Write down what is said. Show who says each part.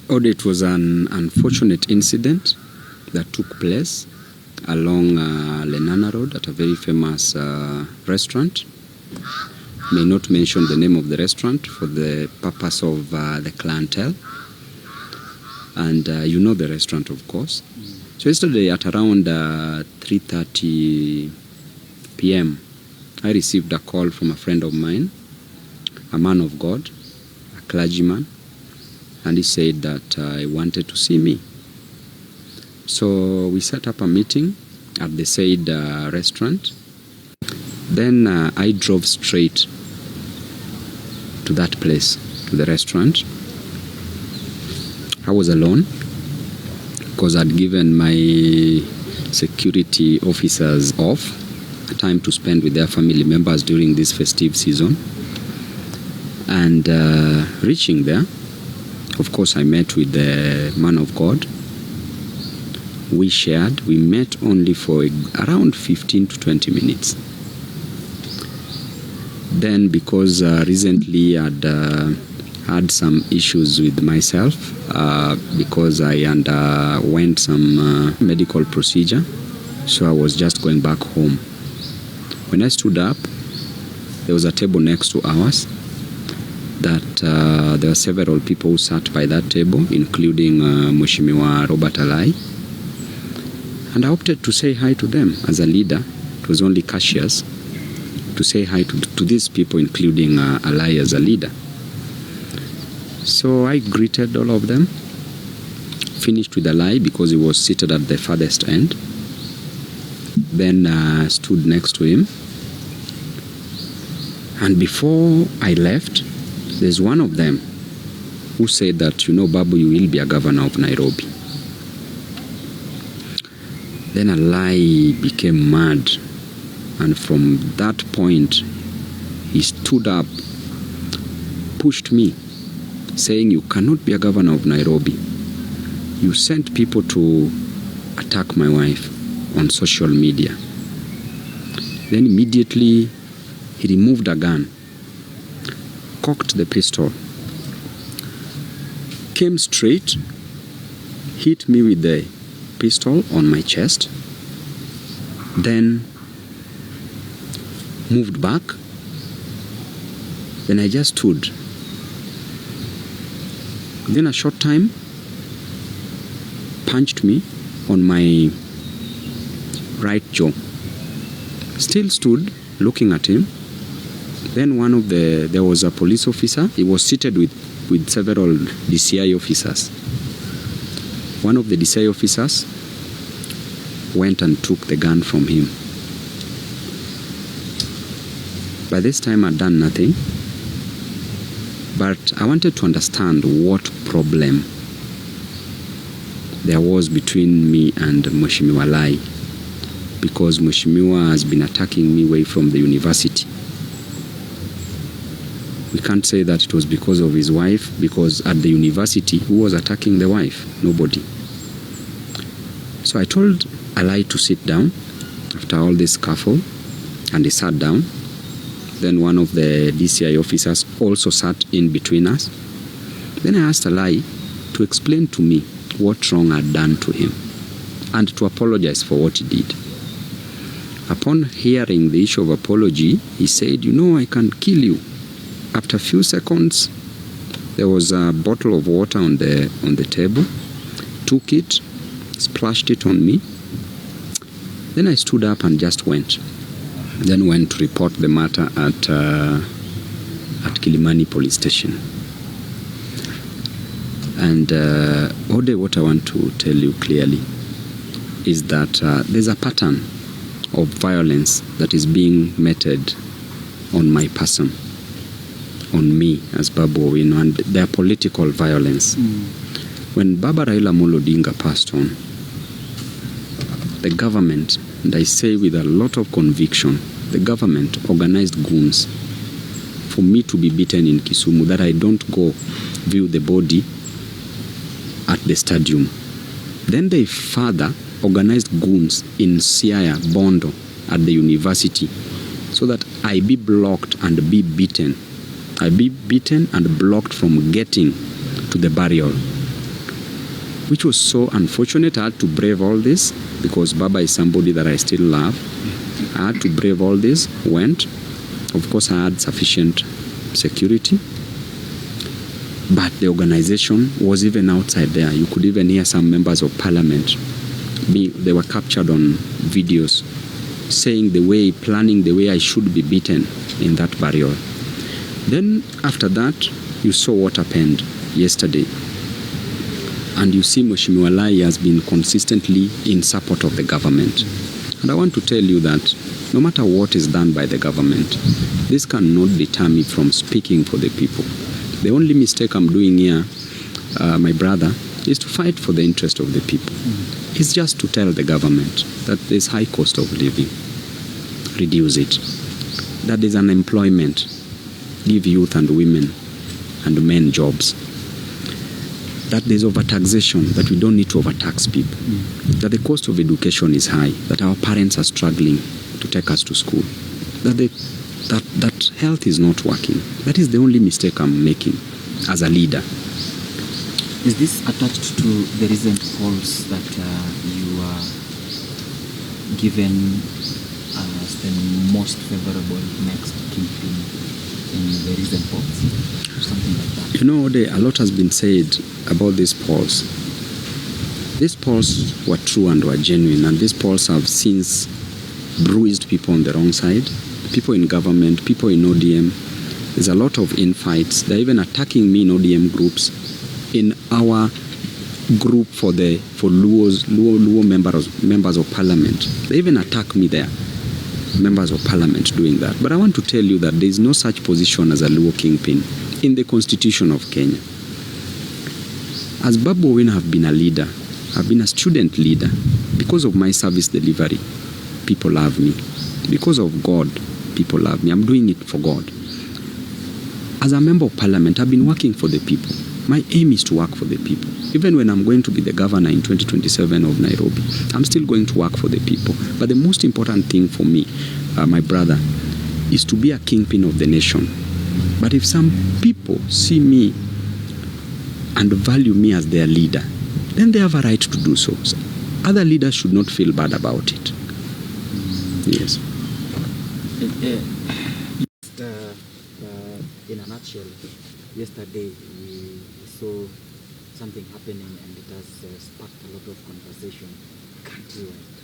Speaker 1: It was an unfortunate incident that took place along Lenana Road at a very famous restaurant. May not mention the name of the restaurant for the purpose of the clientele. And you know the restaurant, of course. So yesterday at around 3:30 p.m., I received a call from a friend of mine, a man of God, a clergyman, and he said that he wanted to see me. So we set up a meeting at the said restaurant. Then I drove straight to that place, to the restaurant. I was alone because I'd given my security officers off, a time to spend with their family members during this festive season. And reaching there, of course, I met with the man of God. We shared. We met only for around 15 to 20 minutes. Then, because recently I'd had some issues with myself, because I underwent some medical procedure, so I was just going back home. When I stood up, there was a table next to ours that there were several people who sat by that table, including Mheshimiwa Robert Alai. And I opted to say hi to them as a leader. It was only cashiers to say hi to these people, including Alai as a leader. So I greeted all of them, finished with Alai because he was seated at the farthest end. Then stood next to him. And before I left, there's one of them who said that, Babu, you will be a governor of Nairobi. Then Alai became mad. And from that point, he stood up, pushed me, saying, you cannot be a governor of Nairobi. You sent people to attack my wife on social media. Then immediately, he removed a gun, cocked the pistol, came straight, hit me with the pistol on my chest, then moved back. Then I just stood. Then a short time, punched me on my right jaw. Still stood looking at him. Then there was a police officer. He was seated with several DCI officers. One of the DCI officers went and took the gun from him. By this time, I'd done nothing. But I wanted to understand what problem there was between me and Mheshimiwa Alai, because Mheshimiwa has been attacking me away from the university. We can't say that it was because of his wife, because at the university, who was attacking the wife? Nobody. So I told Alai to sit down after all this scuffle, and he sat down. Then one of the DCI officers also sat in between us. Then I asked Alai to explain to me what wrong I'd done to him and to apologize for what he did. Upon hearing the issue of apology, he said, I can kill you. After a few seconds, there was a bottle of water on the table, took it, splashed it on me. Then I stood up and just went. Then went to report the matter at Kilimani police station. And Ode, what I want to tell you clearly is that there's a pattern of violence that is being meted on my person, on me as Babu Owino, and their political violence. When Baba Raila Amolo Odinga passed on, the government, and I say with a lot of conviction, the government organized goons for me to be beaten in Kisumu, that I don't go view the body at the stadium. Then they further organized goons in Siaya, Bondo, at the university, so that I be blocked and be beaten. I be beaten and blocked from getting to the burial. which was so unfortunate. I had to brave all this because Baba is somebody that I still love. I had to brave all this, went. Of course, I had sufficient security. But the organization was even outside there. You could even hear some members of parliament. They were captured on videos saying planning the way I should be beaten in that burial. Then after that, you saw what happened yesterday. And you see Mheshimiwa Lai has been consistently in support of the government. And I want to tell you that no matter what is done by the government, this cannot deter me from speaking for the people. The only mistake I'm doing here, my brother, is to fight for the interest of the people. It's just to tell the government that there's high cost of living, reduce it. That there's unemployment, give youth and women and men jobs. That there's overtaxation, that we don't need to overtax people. That the cost of education is high, that our parents are struggling to take us to school. That health is not working. That is the only mistake I'm making as a leader.
Speaker 2: Is this attached to the recent polls that you are given as the most favorable next kingpin in the recent polls? Or something like that?
Speaker 1: You know, a lot has been said about these polls. These polls were true and were genuine, and these polls have since bruised people on the wrong side, people in government, people in ODM. There's a lot of infights. They're even attacking me in ODM groups. In our group for Luo members of parliament, they even attack me there, members of parliament doing that. But I want to tell you that there is no such position as a Luo kingpin in the constitution of Kenya. As Babu Owino have been a leader, I've been a student leader. Because of my service delivery, people love me. Because of God, people love me. I'm doing it for God. As a member of parliament, I've been working for the people. My aim is to work for the people. Even when I'm going to be the governor in 2027 of Nairobi, I'm still going to work for the people. But the most important thing for me, my brother, is to be a kingpin of the nation. But if some people see me and value me as their leader, then they have a right to do so. So other leaders should not feel bad about it. Yes.
Speaker 2: In a nutshell, yesterday we saw something happening and it has sparked a lot of conversation countrywide.